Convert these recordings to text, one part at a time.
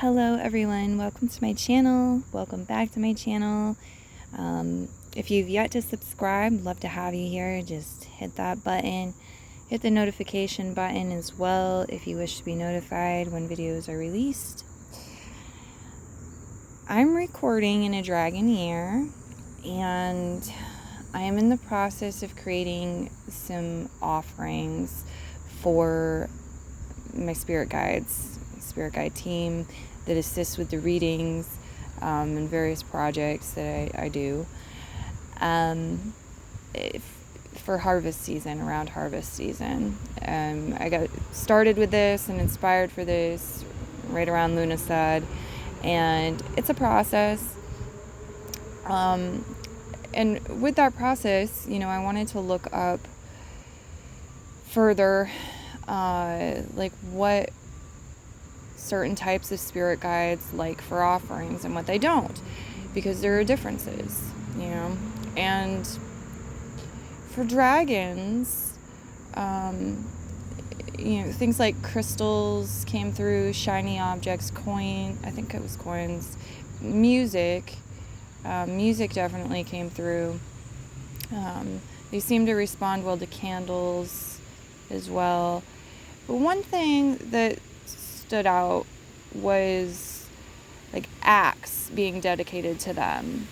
Hello everyone, welcome to my channel, welcome back to my channel. If you've yet to subscribe, love to have you here. Just hit that button, hit the notification button as well if you wish to be notified when videos are released. I'm recording in a dragon year, and I am in the process of creating some offerings for my spirit guide team that assists with the readings and various projects that I do for harvest season, around harvest season. I got started with this and inspired for this right around Lunasad, and it's a process. And with that process, I wanted to look up further like what certain types of spirit guides like for offerings and what they don't, because there are differences, and for dragons, things like crystals came through, shiny objects, coins, music definitely came through. They seem to respond well to candles as well. But one thing that stood out was like acts being dedicated to them,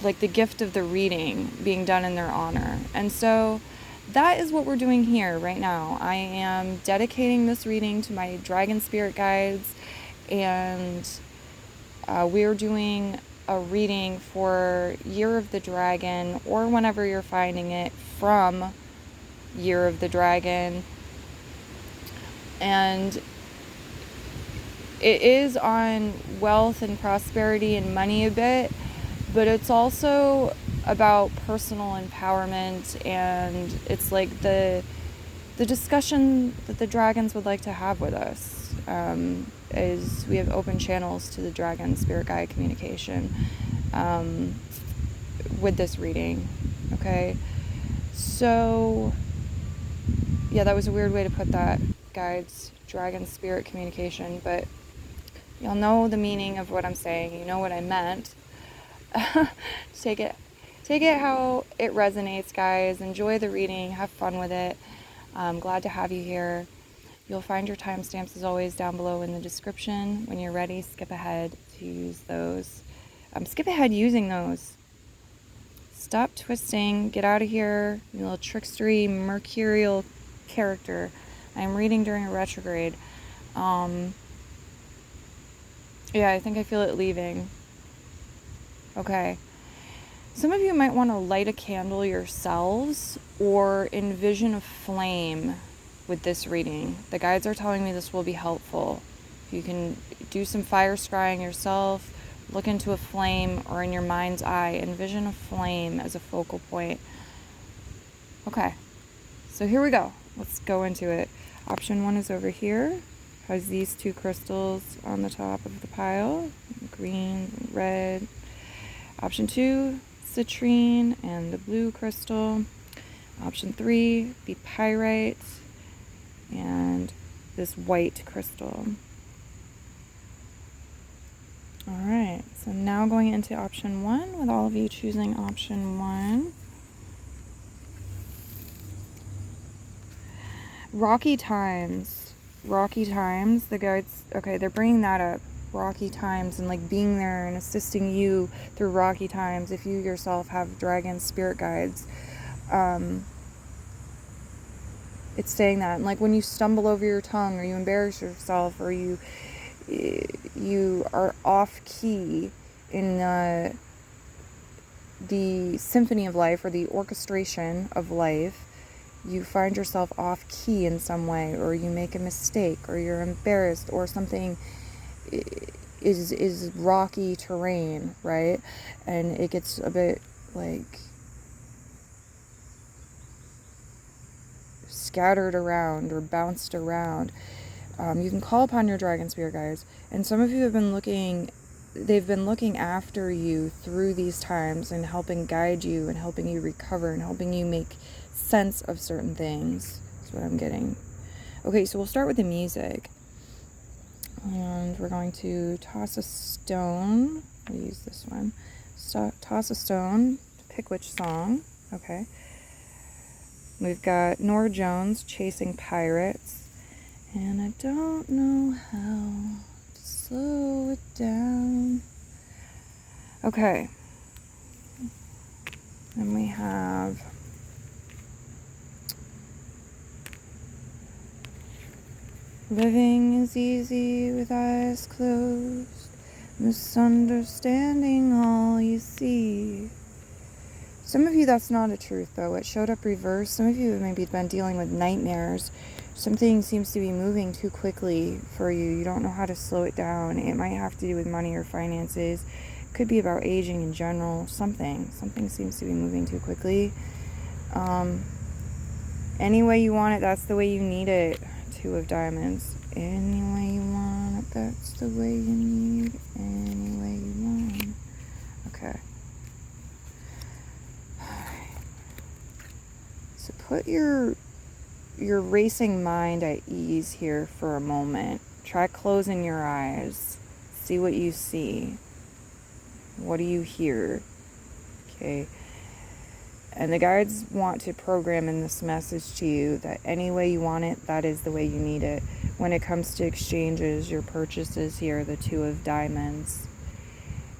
like the gift of the reading being done in their honor. And so that is what we're doing here right now. I am dedicating this reading to my dragon spirit guides, and we're doing a reading for Year of the Dragon, or whenever you're finding it from Year of the Dragon. And it is on wealth and prosperity and money a bit, but it's also about personal empowerment, and it's like the discussion that the dragons would like to have with us, is we have open channels to the dragon spirit guide communication with this reading. Okay, so yeah, that was a weird way to put that, guides, dragon spirit communication, but y'all know the meaning of what I'm saying. You know what I meant. Take it how it resonates, guys. Enjoy the reading, have fun with it. I'm glad to have you here. You'll find your timestamps as always down below in the description. When you're ready, skip ahead to use those. Skip ahead using those. Stop twisting, get out of here, you little trickstery mercurial character. I'm reading during a retrograde. Yeah, I think I feel it leaving. Okay. Some of you might want to light a candle yourselves or envision a flame with this reading. The guides are telling me this will be helpful. You can do some fire scrying yourself, look into a flame, or in your mind's eye, envision a flame as a focal point. Okay. So here we go. Let's go into it. Option 1 is over here. Has these two crystals on the top of the pile, green, red. Option 2, citrine and the blue crystal. Option 3, the pyrite and this white crystal. All right, so now going into option 1, with all of you choosing option 1. Rocky times, the guides, okay, they're bringing that up. Rocky times, and like being there and assisting you through rocky times if you yourself have dragon spirit guides. It's saying that, and like when you stumble over your tongue, or you embarrass yourself, or you are off key in the symphony of life, or the orchestration of life, you find yourself off key in some way, or you make a mistake, or you're embarrassed, or something is rocky terrain, right? And it gets a bit like scattered around or bounced around. You can call upon your dragon spirit guides, and some of you have been looking after you through these times and helping guide you and helping you recover and helping you make sense of certain things. That's what I'm getting. Okay, so we'll start with the music. And we're going to toss a stone. We'll use this one. Toss a stone. Pick which song. Okay. We've got Norah Jones, Chasing Pirates. And I don't know how to slow it down. Okay. And we have living is easy with eyes closed, misunderstanding all you see. Some of you, that's not a truth, though. It showed up reversed. Some of you have maybe been dealing with nightmares. Something seems to be moving too quickly for you. You don't know how to slow it down. It might have to do with money or finances. It could be about aging in general. Something seems to be moving too quickly. Any way you want it, that's the way you need it. Two of Diamonds. Any way you want it, that's the way you need it. Any way you want it. Okay. So put your racing mind at ease here for a moment. Try closing your eyes. See what you see. What do you hear? Okay. And the guides want to program in this message to you that any way you want it, that is the way you need it. When it comes to exchanges, your purchases here, the Two of Diamonds,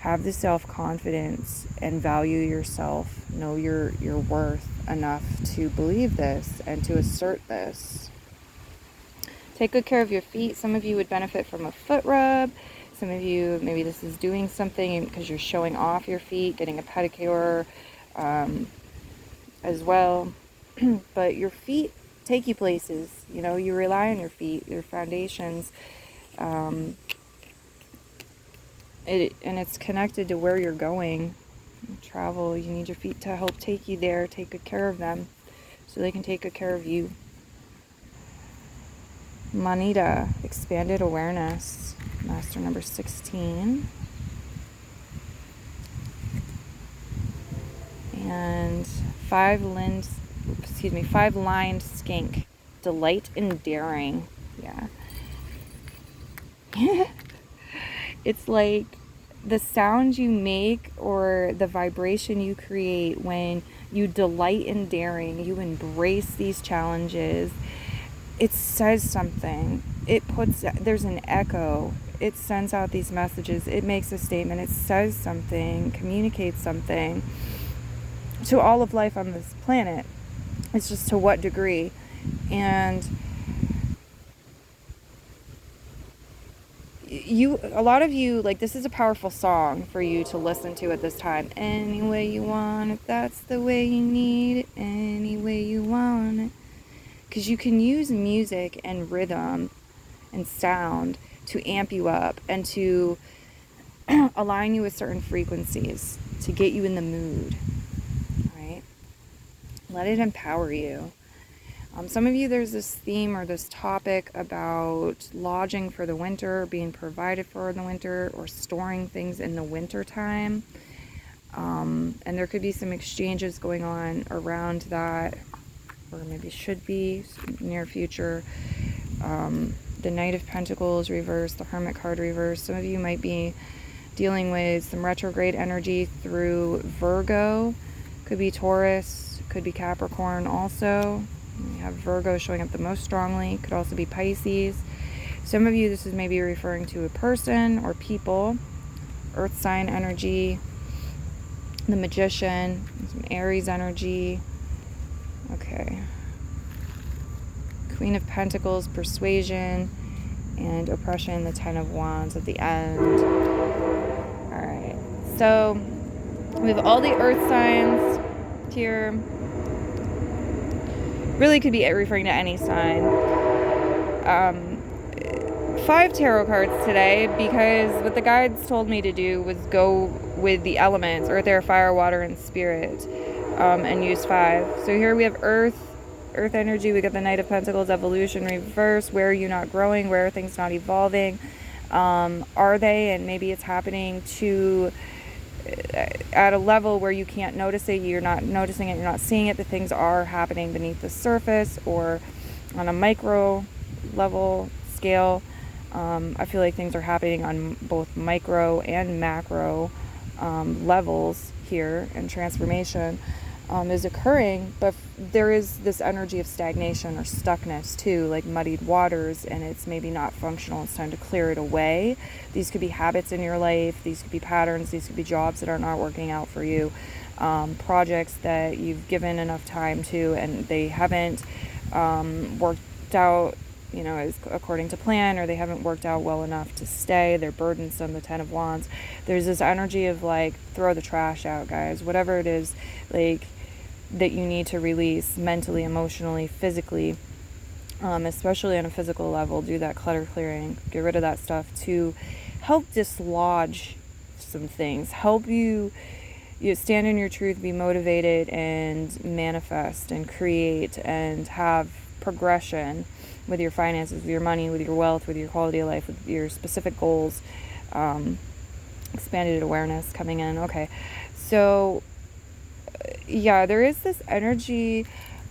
have the self-confidence and value yourself. Know your worth enough to believe this and to assert this. Take good care of your feet. Some of you would benefit from a foot rub. Some of you, maybe this is doing something because you're showing off your feet, getting a pedicure as well. But your feet take you places. You know, you rely on your feet, your foundations. And it's connected to where you're going. Travel, you need your feet to help take you there. Take good care of them so they can take good care of you. Manita, expanded awareness, master number 16. And five-lined skink, delight in daring. Yeah. It's like the sound you make or the vibration you create when you delight in daring, you embrace these challenges. It says something. There's an echo. It sends out these messages. It makes a statement. It says something, communicates something to all of life on this planet. It's just to what degree. And a lot of you, like, this is a powerful song for you to listen to at this time. Any way you want it, that's the way you need it. Any way you want it. Because you can use music and rhythm and sound to amp you up and to align you with certain frequencies to get you in the mood, right? Let it empower you. Some of you, there's this theme or this topic about lodging for the winter, being provided for in the winter, or storing things in the winter time. And there could be some exchanges going on around that, or maybe should be near future. The Knight of Pentacles reversed, the Hermit card reversed. Some of you might be dealing with some retrograde energy through Virgo. Could be Taurus, could be Capricorn also. We have Virgo showing up the most strongly. Could also be Pisces. Some of you, this is maybe referring to a person or people. Earth sign energy. The Magician. Some Aries energy. Okay. Queen of Pentacles, Persuasion, and Oppression, the Ten of Wands at the end. Alright. So, we have all the Earth signs here. Really could be referring to any sign. 5 tarot cards today, because what the guides told me to do was go with the elements, earth, air, fire, water, and spirit, and use 5. So here we have earth energy. We got the Knight of Pentacles, evolution, reverse. Where are you not growing? Where are things not evolving? Are they? And maybe it's happening at a level where you can't notice it. You're not noticing it. You're not seeing it. The things are happening beneath the surface or on a micro level scale. I feel like things are happening on both micro and macro levels here, and transformation is occurring, but there is this energy of stagnation or stuckness too, like muddied waters, and it's maybe not functional. It's time to clear it away. These could be habits in your life, these could be patterns, these could be jobs that are not working out for you, projects that you've given enough time to and they haven't worked out, as according to plan, or they haven't worked out well enough to stay. They're burdensome, the 10 of Wands. There's this energy of like, throw the trash out, guys. Whatever it is, like, that you need to release mentally, emotionally, physically, especially on a physical level. Do that clutter clearing. Get rid of that stuff to help dislodge some things. Help you stand in your truth, be motivated, and manifest and create and have progression with your finances, with your money, with your wealth, with your quality of life, with your specific goals. Expanded awareness coming in. Okay, so yeah, there is this energy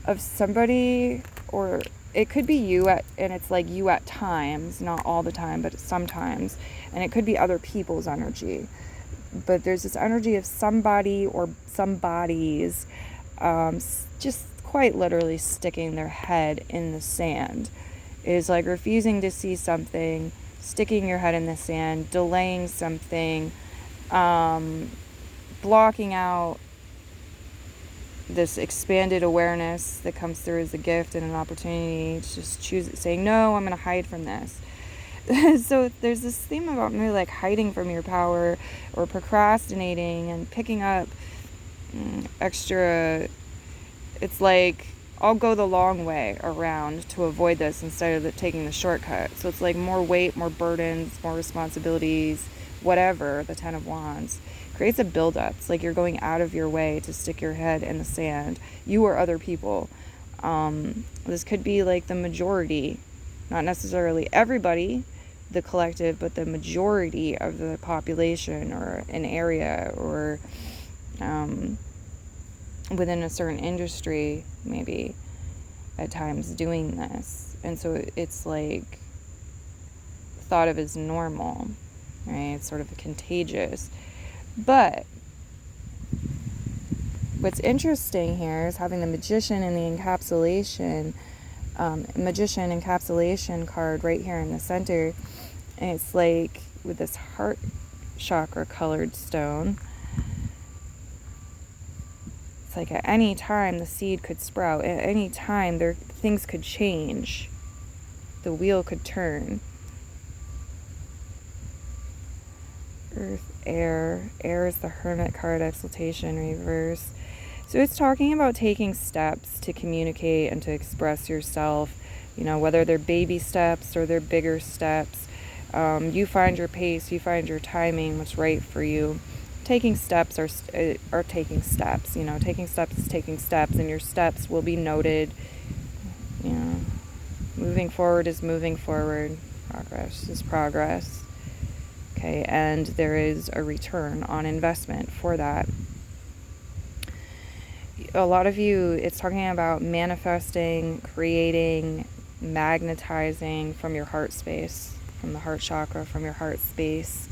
of somebody, or it could be you and it's like you at times, not all the time, but sometimes, and it could be other people's energy. But there's this energy of somebody or somebodies just quite literally sticking their head in the sand. It is like refusing to see something, sticking your head in the sand, delaying something, blocking out this expanded awareness that comes through as a gift and an opportunity to just choose it, saying, no, I'm going to hide from this. So there's this theme about maybe like hiding from your power or procrastinating and picking up extra. It's like, I'll go the long way around to avoid this instead of taking the shortcut. So it's like more weight, more burdens, more responsibilities, whatever. The 10 of Wands creates a buildup. It's like you're going out of your way to stick your head in the sand. You or other people. This could be like the majority, not necessarily everybody, the collective, but the majority of the population or an area, or within a certain industry, maybe at times doing this. And so it's like thought of as normal, right? It's sort of contagious. But what's interesting here is having the Magician and the encapsulation, Magician encapsulation card right here in the center. And it's like with this heart chakra colored stone. It's like at any time the seed could sprout. At any time things could change. The wheel could turn. Earth, air. Air is the Hermit card, exaltation, reverse. So it's talking about taking steps to communicate and to express yourself, whether they're baby steps or they're bigger steps. You find your pace, you find your timing, what's right for you. Taking steps are taking steps. Taking steps is taking steps, and your steps will be noted. Moving forward is moving forward. Progress is progress. Okay, and there is a return on investment for that. A lot of you, it's talking about manifesting, creating, magnetizing from your heart space, from the heart chakra, from your heart space.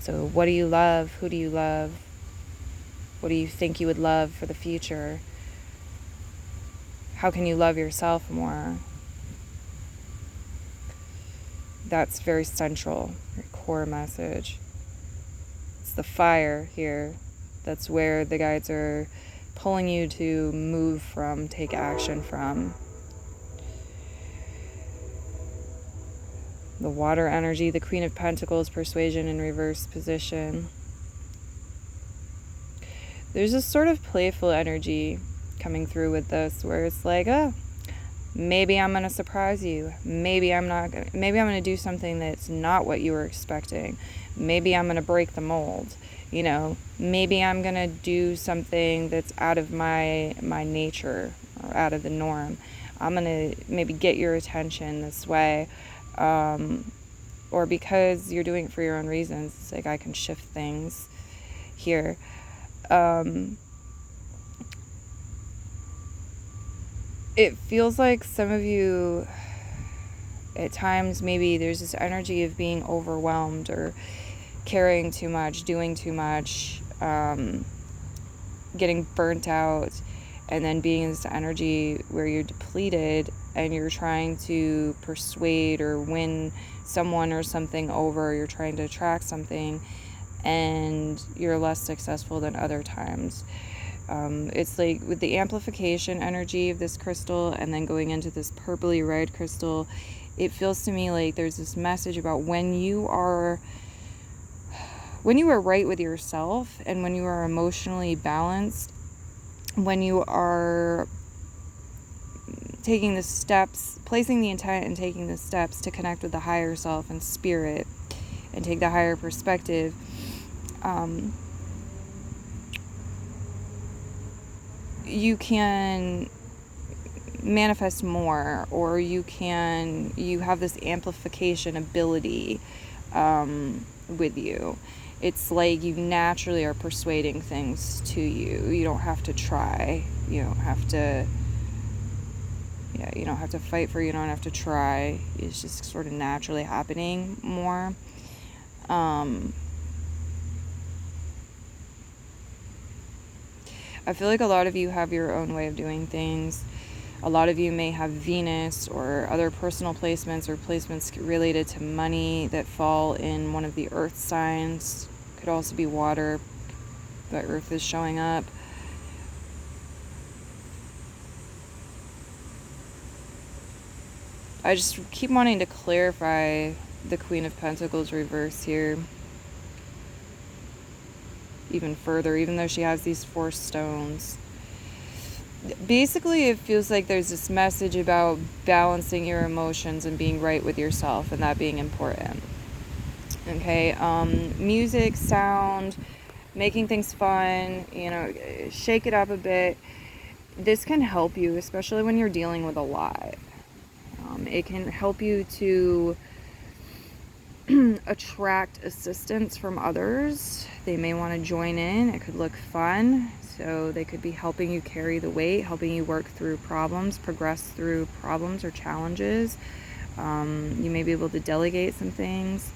So what do you love? Who do you love? What do you think you would love for the future? How can you love yourself more? That's very central, your core message. It's the fire here. That's where the guides are pulling you to move from, take action from. The water energy, the Queen of Pentacles, persuasion in reverse position. There's a sort of playful energy coming through with this, where it's like, maybe I'm going to surprise you. Maybe I'm going to do something that's not what you were expecting. Maybe I'm going to break the mold. Maybe I'm going to do something that's out of my nature or out of the norm. I'm going to maybe get your attention this way. Or because you're doing it for your own reasons, it's like I can shift things here. It feels like some of you, at times maybe there's this energy of being overwhelmed or carrying too much, doing too much, getting burnt out, and then being in this energy where you're depleted and you're trying to persuade or win someone or something over, you're trying to attract something, and you're less successful than other times. It's like with the amplification energy of this crystal and then going into this purpley red crystal, it feels to me like there's this message about when you are right with yourself and when you are emotionally balanced, when you are taking the steps, placing the intent and taking the steps to connect with the higher self and spirit and take the higher perspective, you can manifest more, or you have this amplification ability with you. It's like you naturally are persuading things to you. You don't have to try. You don't have to fight for it. You don't have to try. It's just sort of naturally happening more. I feel like a lot of you have your own way of doing things. A lot of you may have Venus or other personal placements or placements related to money that fall in one of the earth signs. Could also be water, but earth is showing up. I just keep wanting to clarify the Queen of Pentacles reverse here even further, even though she has these 4 stones. Basically, it feels like there's this message about balancing your emotions and being right with yourself, and that being important. Okay, music, sound, making things fun, shake it up a bit. This can help you, especially when you're dealing with a lot. It can help you to attract assistance from others. They may want to join in. It could look fun. So they could be helping you carry the weight, helping you work through problems, progress through problems or challenges. You may be able to delegate some things.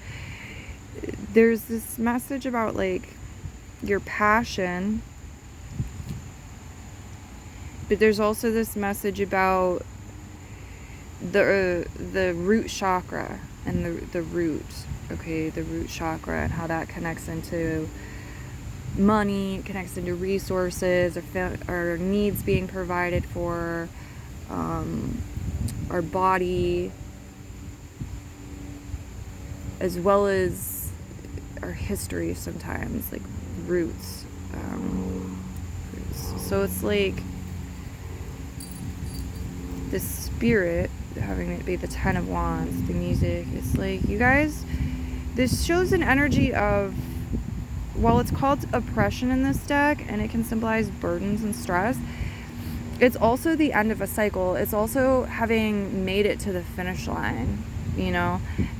There's this message about like your passion, but there's also this message about the root chakra and the root, okay, the root chakra and how that connects into money, connects into resources, our needs being provided for, our body, as well as our history sometimes, like roots. So it's like the spirit, having it be the 10 of Wands, the music, it's like, you guys, this shows an energy of, while it's called oppression in this deck and it can symbolize burdens and stress, it's also the end of a cycle. It's also having made it to the finish line,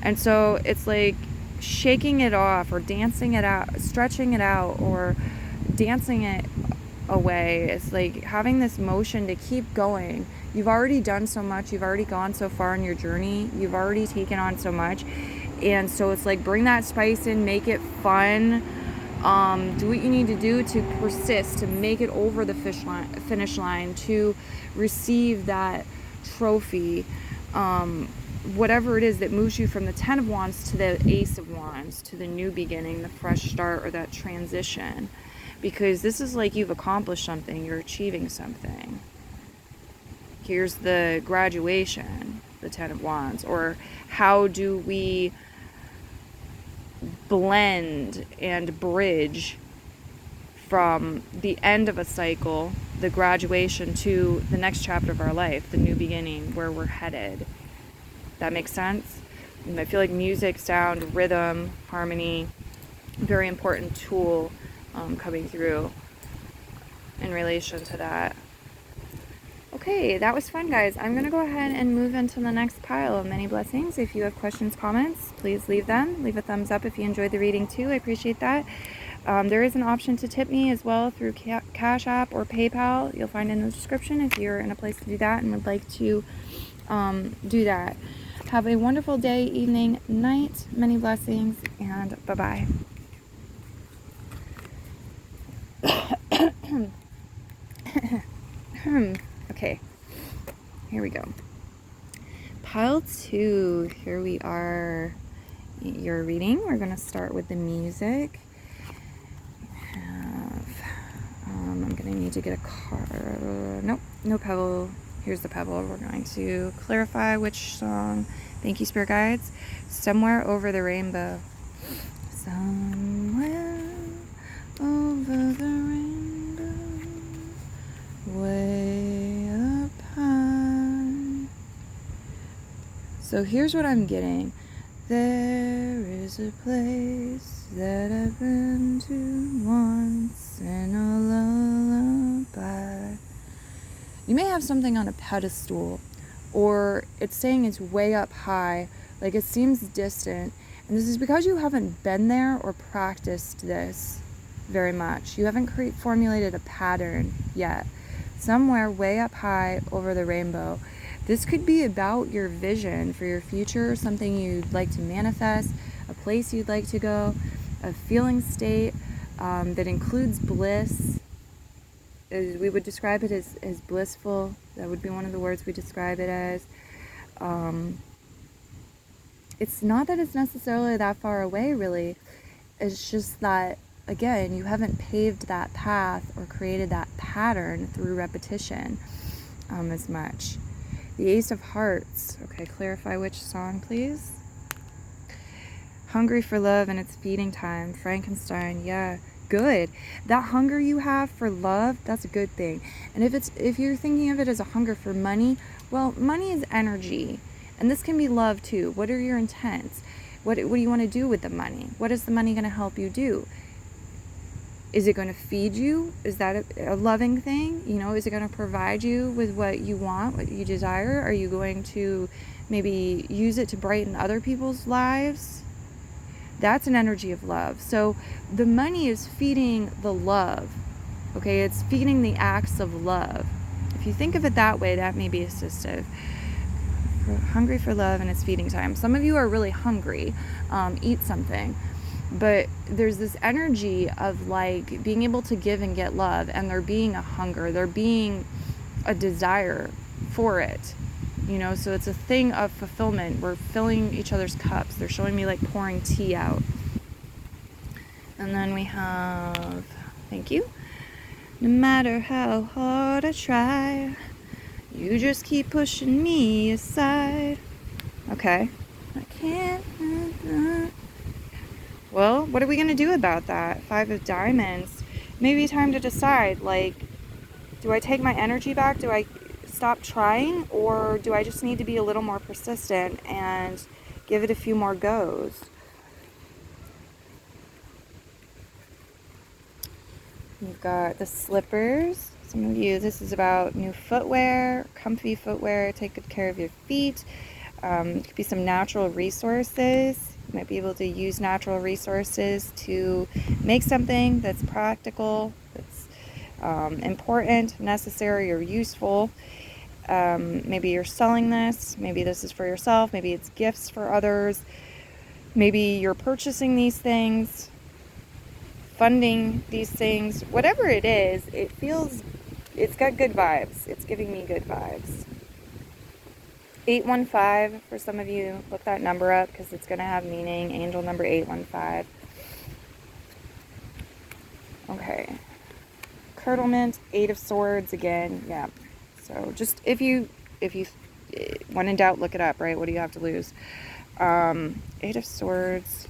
and so it's like shaking it off or dancing it out, stretching it out or dancing it away. It's like having this motion to keep going. You've already done so much. You've already gone so far in your journey. You've already taken on so much. And so it's like, bring that spice in, make it fun. Do what you need to do to persist, to make it over the finish line, to receive that trophy. Whatever it is that moves you from the 10 of Wands to the Ace of Wands, to the new beginning, the fresh start, or that transition. Because this is like you've accomplished something, you're achieving something. Here's the graduation, the 10 of Wands. Or how do we blend and bridge from the end of a cycle, the graduation, to the next chapter of our life, the new beginning, where we're headed. That makes sense? And I feel like music, sound, rhythm, harmony, very important tool coming through in relation to that. Okay, that was fun, guys. I'm going to go ahead and move into the next pile of many blessings. If you have questions, comments, please leave them. Leave a thumbs up if you enjoyed the reading too. I appreciate that. There is an option to tip me as well through Cash App or PayPal. You'll find in the description if you're in a place to do that and would like to do that. Have a wonderful day, evening, night. Many blessings, and bye-bye. Okay, here we go. Pile 2, here we are. Your reading. We're going to start with the music. I'm going to need to get a card. Nope, no pebble. Here's the pebble. We're going to clarify which song. Thank you, Spirit Guides. Somewhere Over the Rainbow. Somewhere over the rainbow, way up high. So here's what I'm getting. There is a place that I've been to once in a lullaby. You may have something on a pedestal, or it's saying it's way up high, like it seems distant. And this is because you haven't been there or practiced this very much. You haven't formulated a pattern yet. Somewhere way up high over the rainbow. This could be about your vision for your future, something you'd like to manifest, a place you'd like to go, a feeling state that includes bliss. We would describe it as blissful. That would be one of the words we describe it as. It's not that it's necessarily that far away, really. It's just that, again, you haven't paved that path or created that pattern through repetition as much. The Ace of Hearts. Okay, clarify which song, please. Hungry for love and it's feeding time. Frankenstein, yeah, good. That hunger you have for love, that's a good thing. And if you're thinking of it as a hunger for money, well, money is energy. And this can be love too. What are your intents? What do you want to do with the money? What is the money going to help you do? Is it going to feed you? Is that a loving thing? You know, is it going to provide you with what you want, what you desire? Are you going to maybe use it to brighten other people's lives? That's an energy of love. So the money is feeding the love. Okay, it's feeding the acts of love. If you think of it that way, that may be assistive. Hungry for love and it's feeding time. Some of you are really hungry. Eat something. But there's this energy of like being able to give and get love, and there being a hunger, there being a desire for it, you know. So it's a thing of fulfillment. We're filling each other's cups. They're showing me like pouring tea out. And then we have, thank you, no matter how hard I try, you just keep pushing me aside. Okay, I can't. Well, what are we going to do about that? 5 of Diamonds. Maybe time to decide, like, do I take my energy back? Do I stop trying? Or do I just need to be a little more persistent and give it a few more goes? You've got the slippers. Some of you, this is about new footwear, comfy footwear. Take good care of your feet. Could be some natural resources. You might be able to use natural resources to make something that's practical, that's important, necessary, or useful. Maybe you're selling this. Maybe this is for yourself. Maybe it's gifts for others. Maybe you're purchasing these things, funding these things. Whatever it is, it's got good vibes. It's giving me good vibes. 815, for some of you, look that number up because it's going to have meaning. Angel number 815. Okay. Curdlement, 8 of Swords again. Yeah. So just if you when in doubt, look it up, right? What do you have to lose? 8 of Swords.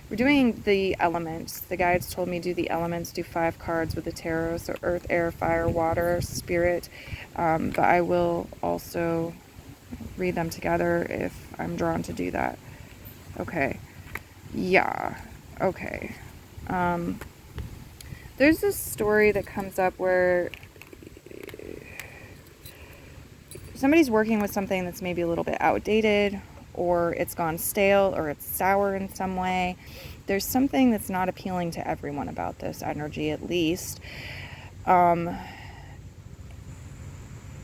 We're doing the elements. The guides told me do the elements, do 5 cards with the tarot. So earth, air, fire, water, spirit. But I will also read them together if I'm drawn to do that. Okay. Yeah. Okay. There's this story that comes up where somebody's working with something that's maybe a little bit outdated, or it's gone stale, or it's sour in some way. There's something that's not appealing to everyone about this energy, at least.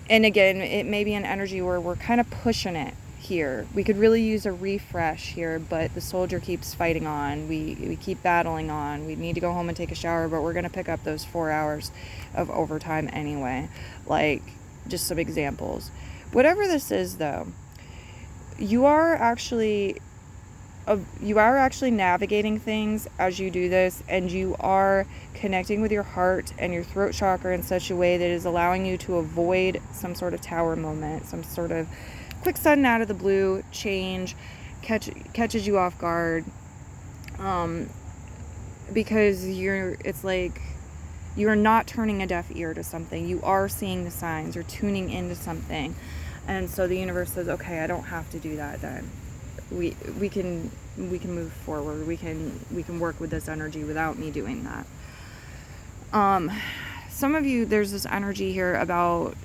And again, it may be an energy where we're kind of pushing it here. We could really use a refresh here, but the soldier keeps fighting on. We keep battling on. We need to go home and take a shower, but we're going to pick up those 4 hours of overtime anyway. Like, just some examples. Whatever this is, though, you are actually navigating things as you do this, and you are connecting with your heart and your throat chakra in such a way that is allowing you to avoid some sort of tower moment, some sort of quick sudden out of the blue change catches you off guard, because it's like you're not turning a deaf ear to something. You are seeing the signs, you're tuning into something, and so the universe says, okay, I don't have to do that then. We can move forward. We can work with this energy without me doing that. Some of you, there's this energy here about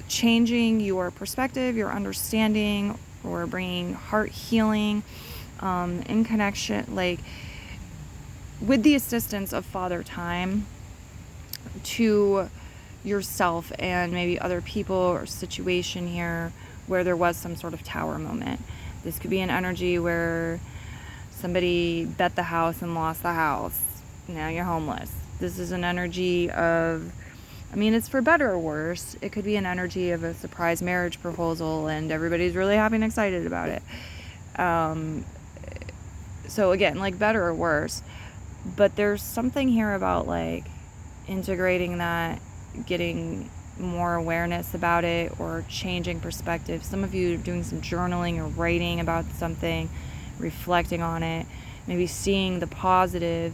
changing your perspective, your understanding, or bringing heart healing in connection, like with the assistance of Father Time, to yourself and maybe other people or situation here where there was some sort of tower moment. This could be an energy where somebody bet the house and lost the house. Now you're homeless. This is an energy of, it's for better or worse. It could be an energy of a surprise marriage proposal and everybody's really happy and excited about it. So again, like better or worse. But there's something here about like integrating that, getting more awareness about it, or changing perspective. Some of you are doing some journaling or writing about something, reflecting on it, maybe seeing the positive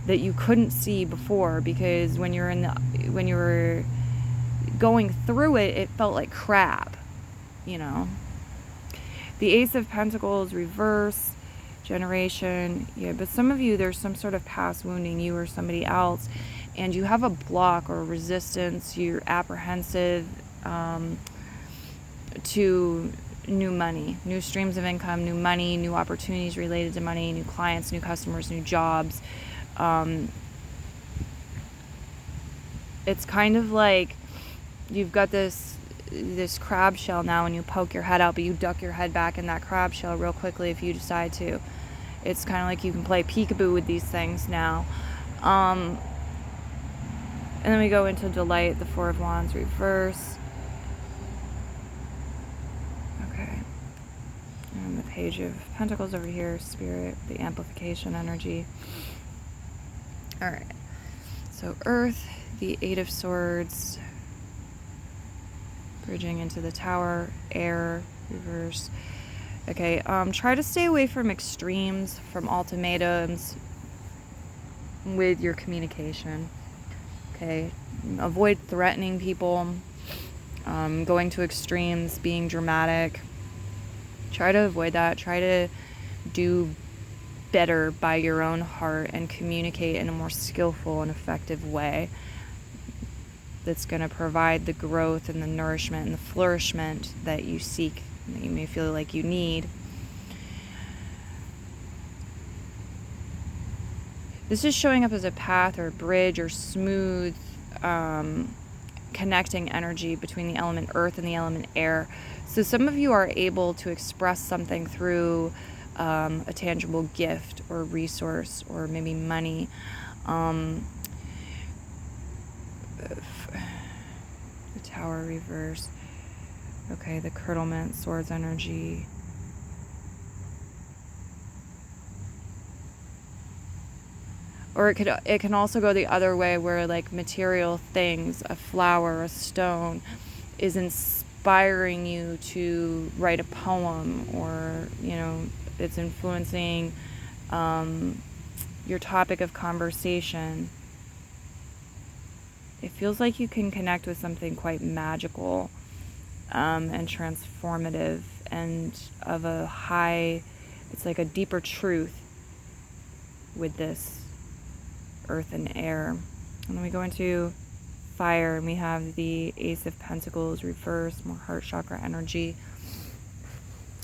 that you couldn't see before, because when you were going through it, it felt like crap, The Ace of Pentacles reverse, generation, but some of you, there's some sort of past wounding, you or somebody else, and you have a block or resistance. You're apprehensive to new money, new streams of income, new money, new opportunities related to money, new clients, new customers, new jobs. It's kind of like you've got this crab shell now, and you poke your head out, but you duck your head back in that crab shell real quickly if you decide to. It's kind of like you can play peekaboo with these things now. And then we go into Delight, the Four of Wands reverse. Okay. And the Page of Pentacles over here, Spirit, the amplification energy. Alright. So Earth, the Eight of Swords, bridging into the Tower, Air, reverse. Okay, try to stay away from extremes, from ultimatums with your communication. Okay, avoid threatening people, going to extremes, being dramatic. Try to avoid that. Try to do better by your own heart and communicate in a more skillful and effective way that's going to provide the growth and the nourishment and the flourishment that you seek, that you may feel like you need. This is showing up as a path or a bridge or smooth connecting energy between the element earth and the element air. So some of you are able to express something through a tangible gift or resource or maybe money. The Tower reverse. Okay, the Curdlement, Swords energy. Or it can also go the other way, where like material things, a flower, a stone, is inspiring you to write a poem, or it's influencing your topic of conversation. It feels like you can connect with something quite magical and transformative, and of a high, it's like a deeper truth with this earth and air. And then we go into fire, and we have the Ace of Pentacles reverse, more heart chakra energy.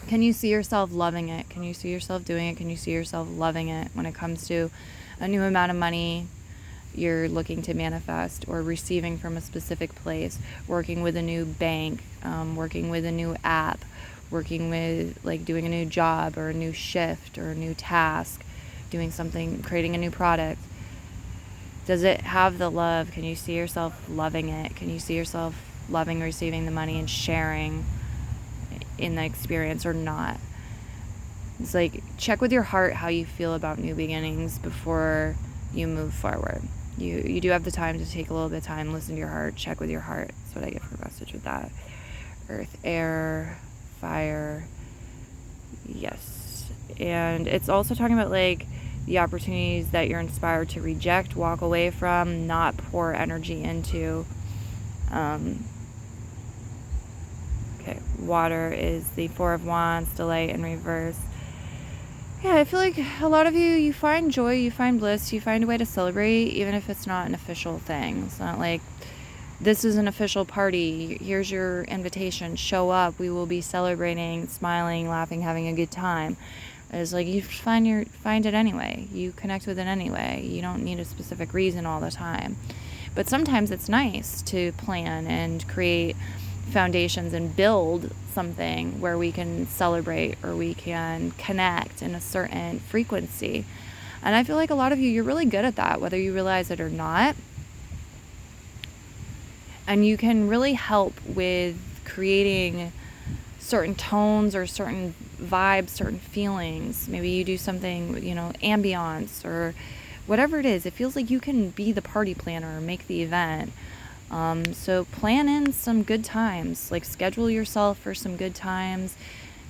Can you see yourself loving it? Can you see yourself doing it? Can you see yourself loving it when it comes to a new amount of money? you're looking to manifest or receiving from a specific place, working with a new bank, working with a new app, working with like doing a new job or a new shift or a new task, doing something, creating a new product. Does it have the love? Can you see yourself loving it? Can you see yourself loving receiving the money and sharing in the experience or not? It's like, check with your heart how you feel about new beginnings before you move forward. You do have the time to take a little bit of time, listen to your heart, check with your heart. That's what I get for a message with that. Earth, air, fire. Yes. And it's also talking about like the opportunities that you're inspired to reject, walk away from, not pour energy into. Okay, water is the Four of Wands, delight in reverse. Yeah, I feel like a lot of you find joy, you find bliss, you find a way to celebrate, even if it's not an official thing. It's not like, this is an official party, here's your invitation, show up, we will be celebrating, smiling, laughing, having a good time. It's like, you find it anyway. You connect with it anyway. You don't need a specific reason all the time. But sometimes it's nice to plan and create foundations and build something where we can celebrate or we can connect in a certain frequency. And I feel like a lot of you're really good at that, whether you realize it or not. And you can really help with creating certain tones or certain vibes, certain feelings. Maybe you do something, ambiance or whatever it is. It feels like you can be the party planner or make the event. So plan in some good times, like schedule yourself for some good times,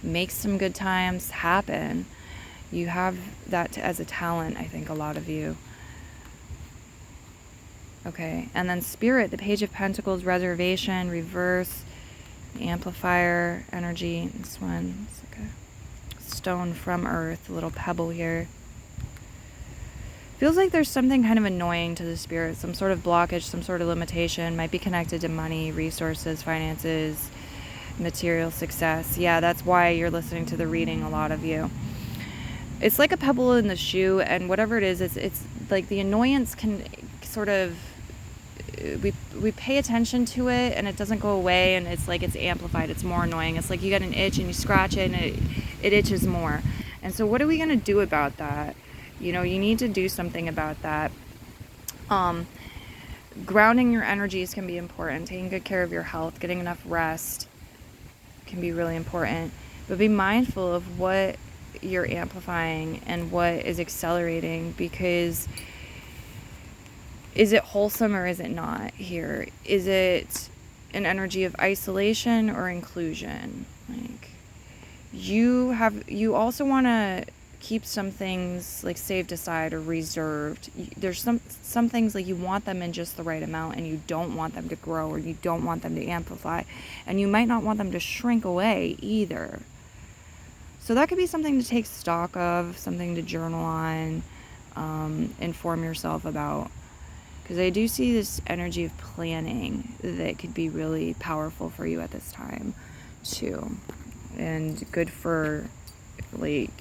make some good times happen. You have that as a talent, I think, a lot of you. Okay, and then Spirit, the Page of Pentacles, reservation, reverse, amplifier, energy. This one, it's like a stone from Earth, a little pebble here. Feels like there's something kind of annoying to the Spirit, some sort of blockage, some sort of limitation, might be connected to money, resources, finances, material success. Yeah, that's why you're listening to the reading, a lot of you. It's like a pebble in the shoe, and whatever it is, it's like the annoyance can sort of, we pay attention to it and it doesn't go away, and it's like it's amplified, it's more annoying. It's like you got an itch and you scratch it and it itches more. And so what are we going to do about that? You need to do something about that. Grounding your energies can be important. Taking good care of your health, getting enough rest can be really important. But be mindful of what you're amplifying and what is accelerating, because is it wholesome or is it not here? Is it an energy of isolation or inclusion? Like, you also want to keep some things like saved aside or reserved. There's some things like you want them in just the right amount, and you don't want them to grow, or you don't want them to amplify, and you might not want them to shrink away either. So that could be something to take stock of, something to journal on, inform yourself about, because I do see this energy of planning that could be really powerful for you at this time too, and good for like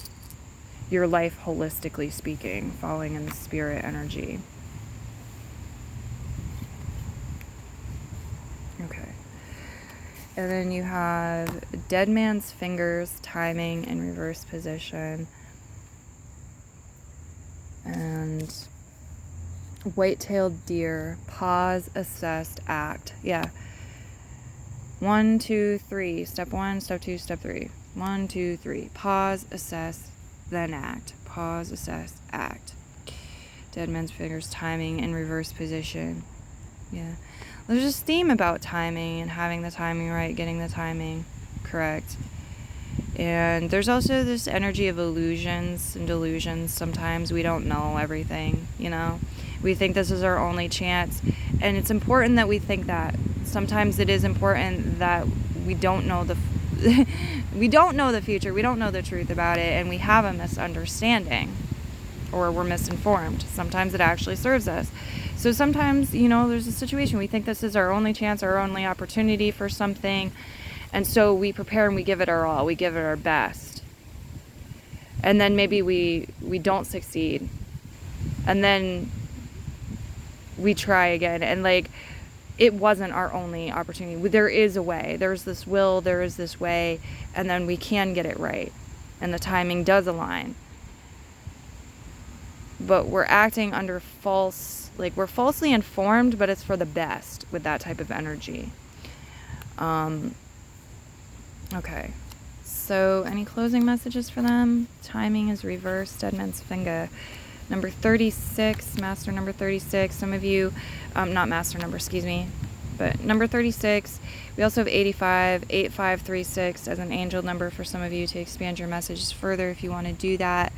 your life holistically speaking, falling in the Spirit energy. Okay. And then you have Dead Man's Fingers, timing in reverse position. And White-tailed Deer, pause, assess, act. Yeah. 1, 2, 3. Step 1, step 2, step 3. 1, 2, 3. Pause, assess, then act. Pause, assess, act. Dead Man's Fingers, timing in reverse position. Yeah. There's this theme about timing and having the timing right, getting the timing correct. And there's also this energy of illusions and delusions. Sometimes we don't know everything, We think this is our only chance. And it's important that we think that. Sometimes it is important that we don't know we don't know the future, we don't know the truth about it, and we have a misunderstanding, or we're misinformed. Sometimes it actually serves us. So sometimes, there's a situation, we think this is our only chance, our only opportunity for something, and so we prepare and we give it our all, we give it our best. And then maybe we don't succeed. And then we try again. And like, it wasn't our only opportunity. There is a way. There's this will, there is this way, and then we can get it right. And the timing does align. But we're acting under we're falsely informed, but it's for the best with that type of energy. Okay. So, any closing messages for them? Timing is reversed, Dead Man's Finger. Number 36, master number 36. Some of you, not master number, excuse me, but number 36. We also have 85, 8536 as an angel number for some of you to expand your messages further if you want to do that.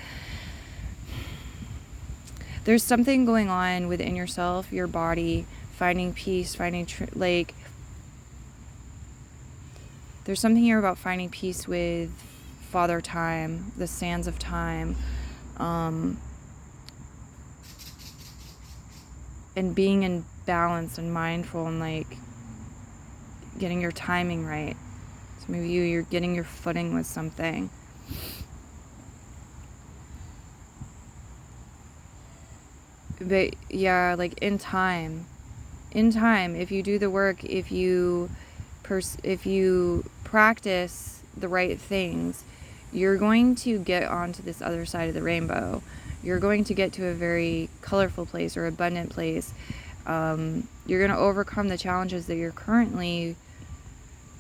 There's something going on within yourself, your body, finding peace, there's something here about finding peace with Father Time, the sands of time, and being in balance and mindful and like getting your timing right. Some of you, you're getting your footing with something. But yeah, like in time, if you do the work, if you practice the right things, you're going to get onto this other side of the rainbow. You're going to get to a very colorful place or abundant place. You're going to overcome the challenges that you're currently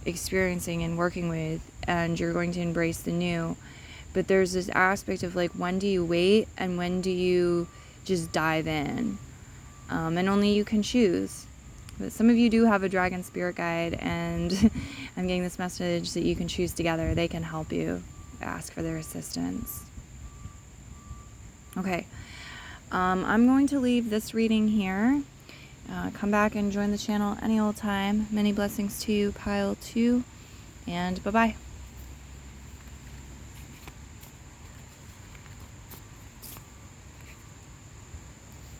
experiencing and working with, and you're going to embrace the new. But there's this aspect of like, when do you wait and when do you just dive in? And only you can choose. But some of you do have a dragon spirit guide, and I'm getting this message that you can choose together. They can help you. Ask for their assistance. Okay. I'm going to leave this reading here. Come back and join the channel any old time. Many blessings to you, pile 2, and bye-bye.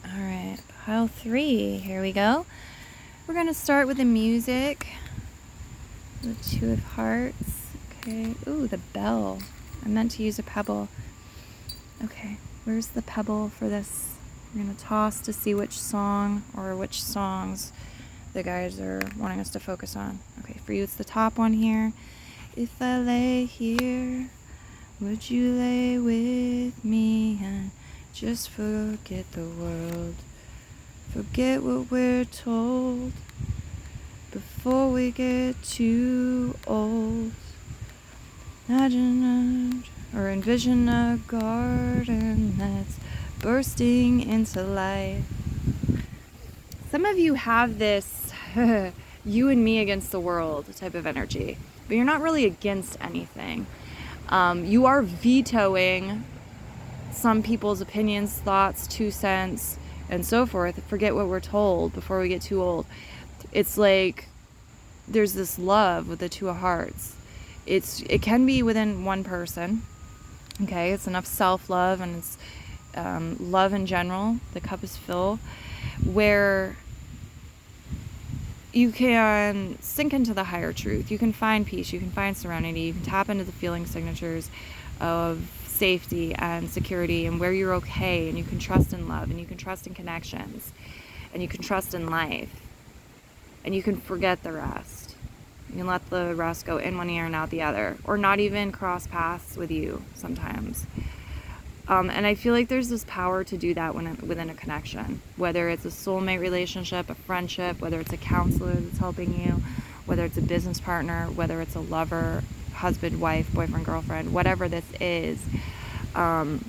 All right, pile 3. Here we go. We're going to start with the music. The 2 of Hearts. Okay. Ooh, the bell. I meant to use a pebble. Okay. Where's the pebble for this? We're going to toss to see which song or which songs the guys are wanting us to focus on. Okay. For you, it's the top one here. If I lay here, would you lay with me and just forget the world? Forget what we're told before we get too old. Imagine or envision a garden that's bursting into life. Some of you have this you and me against the world type of energy, but you're not really against anything. You are vetoing some people's opinions, thoughts, 2 cents, and so forth. Forget what we're told before we get too old. It's like there's this love with the 2 of Hearts. It can be within one person. Okay, it's enough self-love and it's love in general. The cup is full, where you can sink into the higher truth. You can find peace. You can find serenity. You can tap into the feeling signatures of safety and security and where you're okay, and you can trust in love, and you can trust in connections, and you can trust in life, and you can forget the rest. You can let the rest go in one ear and out the other, or not even cross paths with you sometimes. And I feel like there's this power to do that within a connection, whether it's a soulmate relationship, a friendship, whether it's a counselor that's helping you, whether it's a business partner, whether it's a lover, husband, wife, boyfriend, girlfriend, whatever this is. And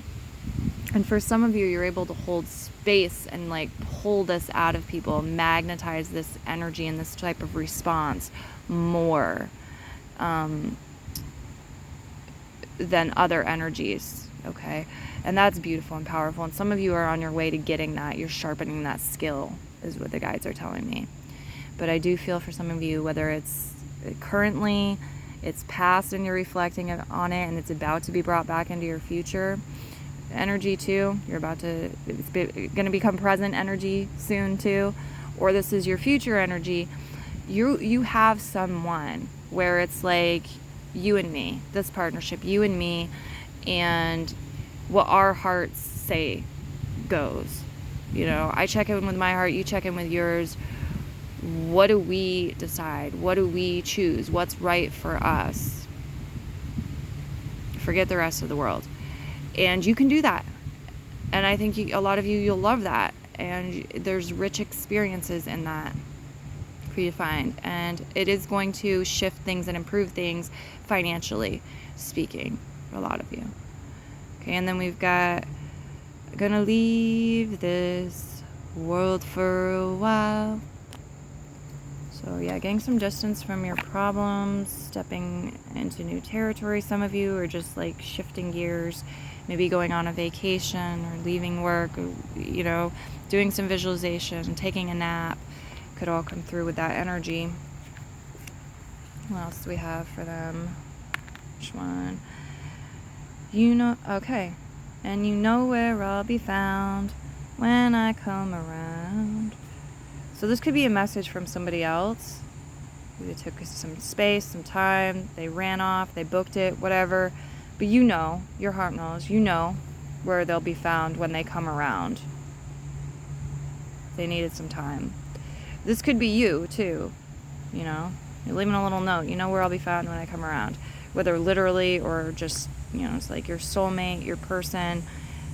for some of you, you're able to hold space and like pull this out of people, magnetize this energy and this type of response more than other energies. Okay. And that's beautiful and powerful. And some of you are on your way to getting that. You're sharpening that skill, is what the guides are telling me. But I do feel for some of you, whether it's currently, it's past and you're reflecting on it and it's about to be brought back into your future energy too. It's going to become present energy soon too. Or this is your future energy. You have someone where it's like you and me, this partnership, you and me, and what our hearts say goes. I check in with my heart, you check in with yours. What do we decide? What do we choose? What's right for us? Forget the rest of the world. And you can do that. And I think a lot of you'll love that. And there's rich experiences in that for you to find. And it is going to shift things and improve things financially speaking for a lot of you. Okay, and then we've got, gonna leave this world for a while. So yeah, getting some distance from your problems, stepping into new territory. Some of you are just like shifting gears, maybe going on a vacation or leaving work, or, doing some visualization, taking a nap. Could all come through with that energy. What else do we have for them? Which one? Okay. And you know where I'll be found when I come around. So this could be a message from somebody else. They took some space, some time, they ran off, they booked it, whatever. But your heart knows, where they'll be found when they come around. They needed some time. This could be you, too. You're leaving a little note. You know where I'll be found when I come around. Whether literally or just, it's like your soulmate, your person,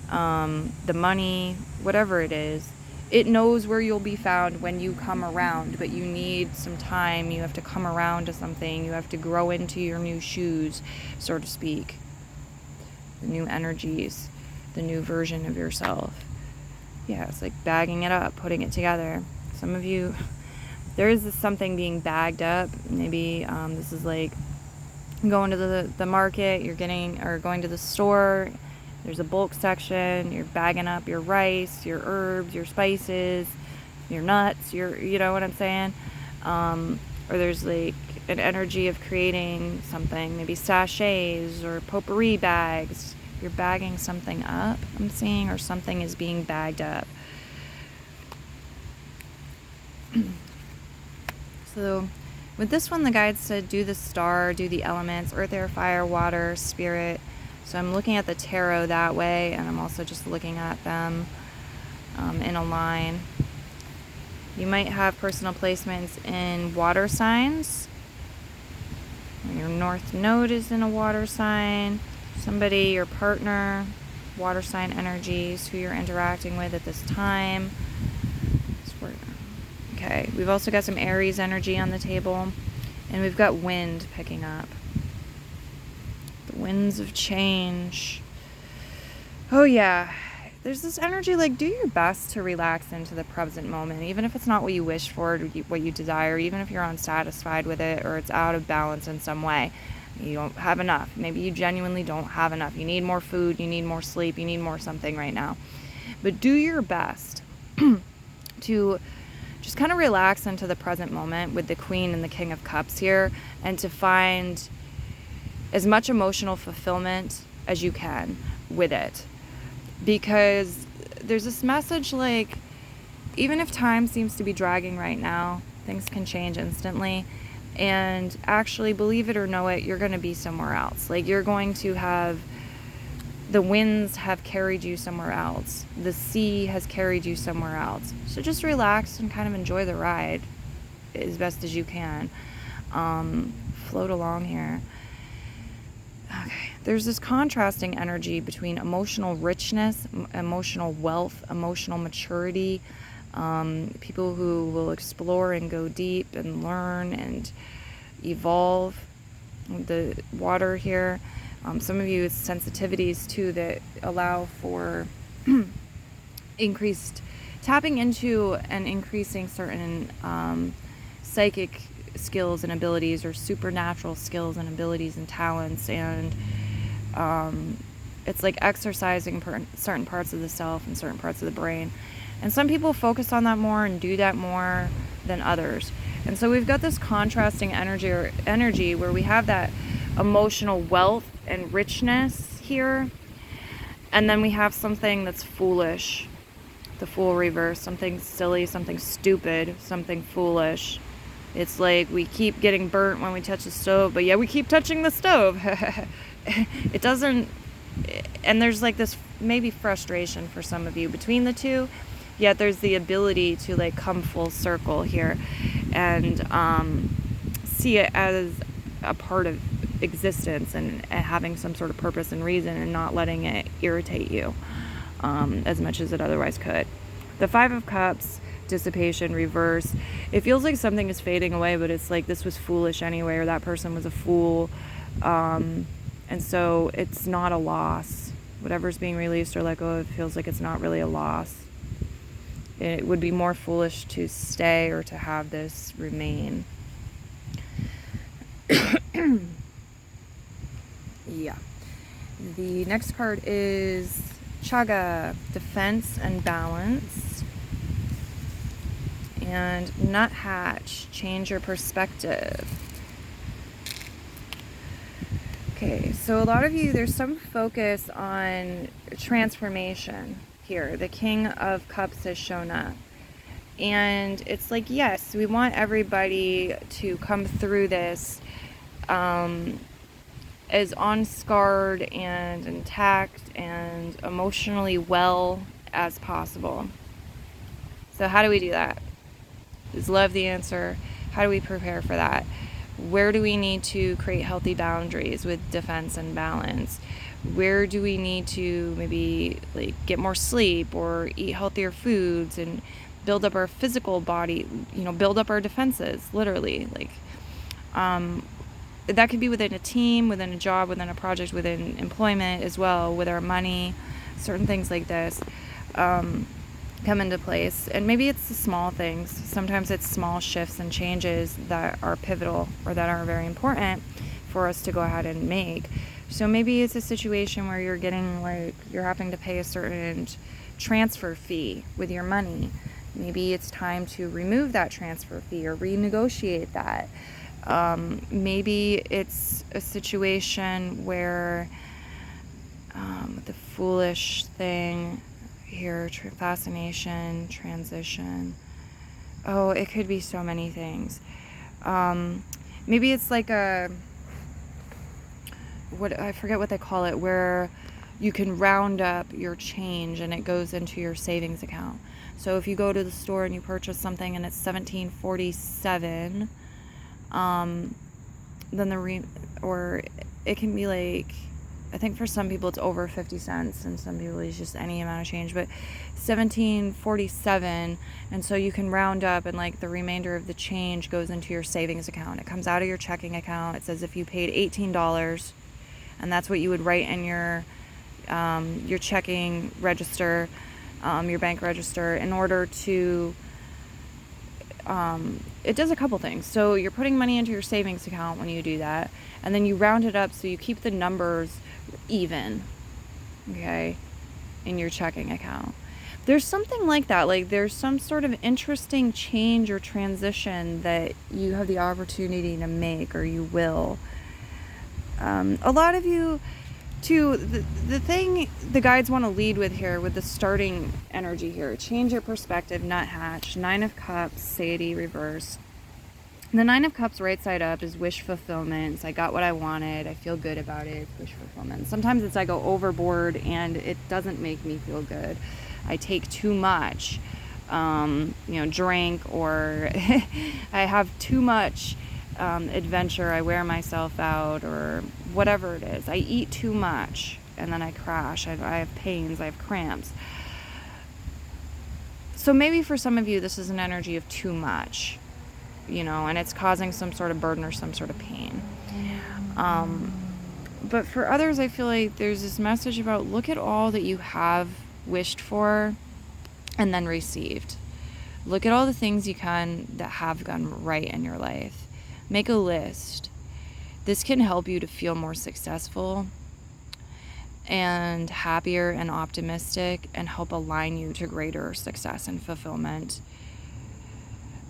the money, whatever it is. It knows where you'll be found when you come around, but you need some time. You have to come around to something. You have to grow into your new shoes, so to speak. The new energies, the new version of yourself. Yeah, it's like bagging it up, putting it together. Some of you, there is something being bagged up. Maybe this is like going to the market, going to the store. There's a bulk section, you're bagging up your rice, your herbs, your spices, your nuts, you know what I'm saying? Or there's like an energy of creating something, maybe sachets or potpourri bags. You're bagging something up, I'm seeing, or something is being bagged up. So with this one, the guides said do the star, do the elements, earth, air, fire, water, spirit. So I'm looking at the tarot that way, and I'm also just looking at them in a line. You might have personal placements in water signs. Your north node is in a water sign. Somebody, your partner, water sign energies, who you're interacting with at this time. Okay, we've also got some Aries energy on the table, and we've got wind picking up. The winds of change. Oh yeah, there's this energy like do your best to relax into the present moment, even if it's not what you wish for, or what you desire, even if you're unsatisfied with it or it's out of balance in some way. You don't have enough. Maybe you genuinely don't have enough. You need more food, you need more sleep, you need more something right now. But do your best to just kind of relax into the present moment with the Queen and the King of Cups here, and to find as much emotional fulfillment as you can with it. Because there's this message like, even if time seems to be dragging right now, things can change instantly. And actually, believe it or know it, you're going to be somewhere else. Like, you're going to have, the winds have carried you somewhere else. The sea has carried you somewhere else. So just relax and kind of enjoy the ride as best as you can. Float along here. Okay. There's this contrasting energy between emotional richness, emotional wealth, emotional maturity. People who will explore and go deep and learn and evolve. The water here. Some of you, it's sensitivities too that allow for increased tapping into and increasing certain psychic skills and abilities, or supernatural skills and abilities and talents. And it's like exercising certain parts of the self and certain parts of the brain. And some people focus on that more and do that more than others. And so we've got this contrasting energy where we have that emotional wealth and richness here. And then we have something that's foolish, the Fool reverse, something silly, something stupid, something foolish. It's like we keep getting burnt when we touch the stove, but yeah, we keep touching the stove. It doesn't, and there's like this maybe frustration for some of you between the two. Yet there's the ability to like come full circle here and see it as a part of existence and having some sort of purpose and reason, and not letting it irritate you as much as it otherwise could. The Five of Cups, dissipation, reverse. It feels like something is fading away, but it's like this was foolish anyway, or that person was a fool. And so it's not a loss. Whatever's being released or let go of feels like it's not really a loss. It would be more foolish to stay or to have this remain. Yeah. The next card is Chaga, defense and balance. And Nuthatch, change your perspective. Okay, so a lot of you, there's some focus on transformation here. The King of Cups has shown up. And it's like, yes, we want everybody to come through this as unscarred and intact and emotionally well as possible. So how do we do that? Is love the answer? How do we prepare for that? Where do we need to create healthy boundaries with defense and balance? Where do we need to maybe like get more sleep or eat healthier foods and build up our physical body, build up our defenses, literally. Like, that could be within a team, within a job, within a project, within employment as well, with our money, certain things like this come into place. And maybe it's the small things. Sometimes it's small shifts and changes that are pivotal or that are very important for us to go ahead and make. So maybe it's a situation where you're having to pay a certain transfer fee with your money. Maybe it's time to remove that transfer fee or renegotiate that. Maybe it's a situation where the foolish thing here, fascination, transition. Oh, it could be so many things. Maybe it's like I forget what they call it, where you can round up your change and it goes into your savings account. So if you go to the store and you purchase something and it's $17.47, then or it can be like, I think for some people it's over 50 cents and some people it's just any amount of change, but $17.47, and so you can round up and like the remainder of the change goes into your savings account. It comes out of your checking account. It says if you paid $18, and that's what you would write in your checking register, your bank register, in order to it does a couple things. So you're putting money into your savings account when you do that, and then you round it up so you keep the numbers even, okay, in your checking account. There's something like that, like there's some sort of interesting change or transition that you have the opportunity to make, or you will. A lot of you too, the thing the guides want to lead with here, with the starting energy here, change your perspective, nuthatch, Nine of Cups, Sadie, reverse. The Nine of Cups right side up is wish fulfillment. It's I got what I wanted, I feel good about it, wish fulfillment. Sometimes it's I go overboard and it doesn't make me feel good. I take too much, drink, or I have too much adventure, I wear myself out, or whatever it is. I eat too much and then I crash. I have pains, I have cramps. So maybe for some of you this is an energy of too much, and it's causing some sort of burden or some sort of pain. But for others, I feel like there's this message about look at all that you have wished for and then received. Look at all the things you can that have gone right in your life. Make a list. This can help you to feel more successful and happier and optimistic, and help align you to greater success and fulfillment.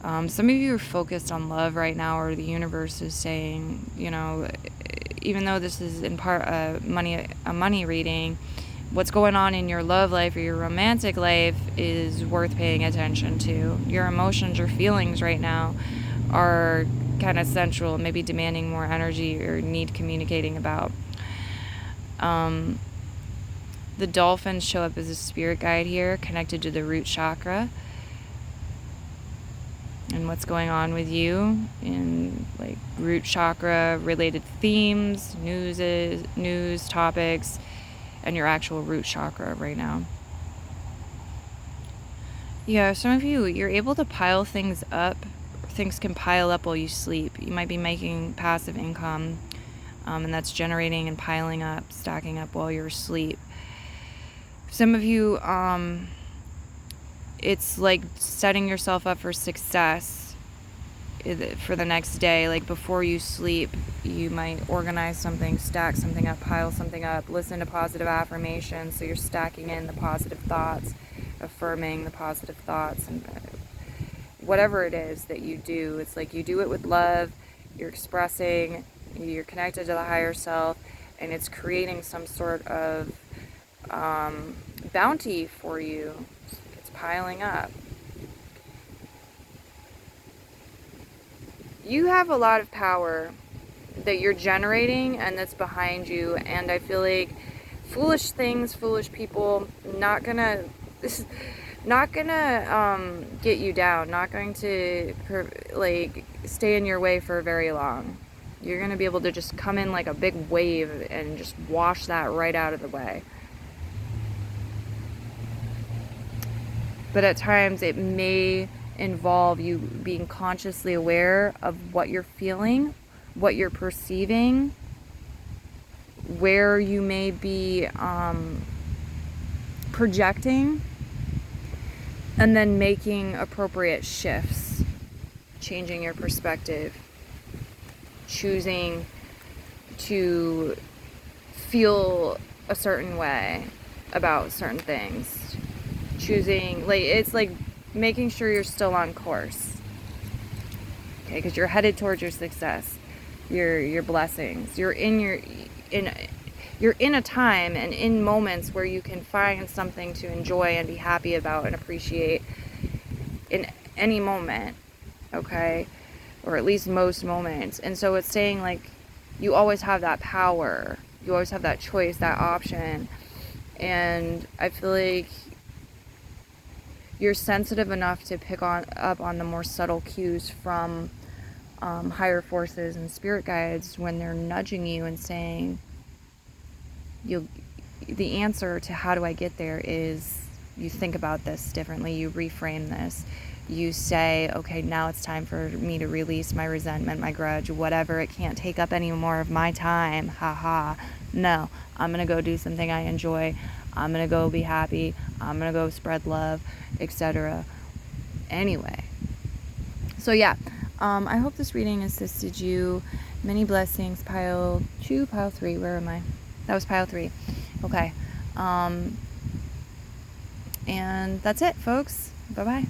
Some of you are focused on love right now, or the universe is saying, even though this is in part a money reading, what's going on in your love life or your romantic life is worth paying attention to. Your emotions, your feelings right now are kind of central, maybe demanding more energy or need communicating about. The dolphins show up as a spirit guide here, connected to the root chakra. And what's going on with you in like root chakra related themes, news topics, and your actual root chakra right now. Yeah, some of you, you're able to pile things up. Things can pile up while you sleep. You might be making passive income, and that's generating and piling up, stacking up while you're asleep. Some of you, it's like setting yourself up for success for the next day. Like before you sleep, you might organize something, stack something up, pile something up, listen to positive affirmations. So you're stacking in the positive thoughts, affirming the positive thoughts, and whatever it is that you do, it's like you do it with love, you're expressing, you're connected to the higher self, and it's creating some sort of bounty for you. It's piling up. You have a lot of power that you're generating and that's behind you, and I feel like foolish things, foolish people, not gonna get you down, not going to like stay in your way for very long. You're gonna be able to just come in like a big wave and just wash that right out of the way. But at times it may involve you being consciously aware of what you're feeling, what you're perceiving, where you may be projecting, and then making appropriate shifts, changing your perspective, choosing to feel a certain way about certain things, choosing, like, it's like making sure you're still on course, okay, because you're headed towards your success, your blessings. You're in a time and in moments where you can find something to enjoy and be happy about and appreciate in any moment, okay, or at least most moments. And so it's saying like you always have that power, you always have that choice, that option. And I feel like you're sensitive enough to pick up on the more subtle cues from higher forces and spirit guides when they're nudging you and saying, the answer to how do I get there is you think about this differently, you reframe this, you say, okay, now it's time for me to release my resentment, my grudge, whatever, it can't take up any more of my time, haha. No, I'm gonna go do something I enjoy, I'm gonna go be happy, I'm gonna go spread love, etc. Anyway, so yeah, I hope this reading assisted you. Many blessings. Pile 2, pile 3, where am I? That was pile 3. Okay. And that's it, folks. Bye-bye.